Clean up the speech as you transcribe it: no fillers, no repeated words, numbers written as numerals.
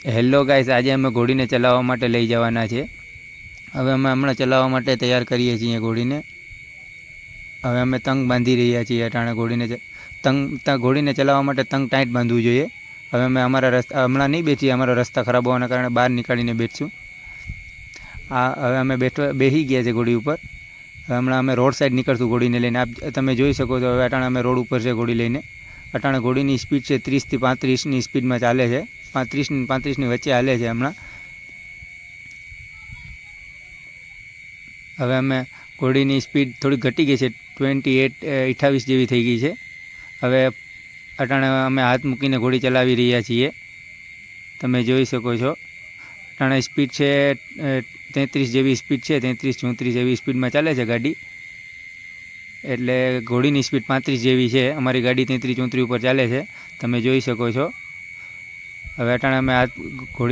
Hello guys, આજે અમે ઘોડીને ચલાવવા માટે લઈ જવાના છે. હવે અમે હમણાં ચલાવવા માટે તૈયાર કરીએ છીએ ઘોડીને. હવે અમે તંગ બાંધી રહ્યા છીએ અટાણે ઘોડીને. ઘોડીને ચલાવવા માટે તંગ ટાઈટ બાંધવું જોઈએ. હવે અમે અમારા રસ્તા હમણાં નહીં બેસીએ, અમારો રસ્તા ખરાબ હોવાના કારણે બહાર નીકાળીને બેઠશું. હવે અમે બેસી ગયા છે ઘોડી ઉપર. હવે હમણાં અમે રોડ સાઈડ નીકળશું ઘોડીને લઈને. આપ તમે જોઈ શકો છો, હવે અટાણે અમે રોડ ઉપર છે ઘોડી લઈને. અટાણે ઘોડીની સ્પીડ છે 30 થી 35ની સ્પીડમાં ચાલે છે. 35ની વચ્ચે હાલે છે હમણાં. હવે અમે ઘોડીની સ્પીડ થોડી ઘટી ગઈ છે, 28 જેવી થઈ ગઈ છે. હવે અટાણે અમે હાથ મૂકીને ઘોડી ચલાવી રહ્યા છીએ, તમે જોઈ શકો છો. અટાણે સ્પીડ છે 33 જેવી સ્પીડ છે, 33-34 જેવી સ્પીડમાં ચાલે છે ગાડી. એટલે ઘોડીની સ્પીડ 35 જેવી છે, અમારી ગાડી 33-34 ઉપર ચાલે છે, તમે જોઈ શકો છો. હવે અટાણે અમે ઘોડી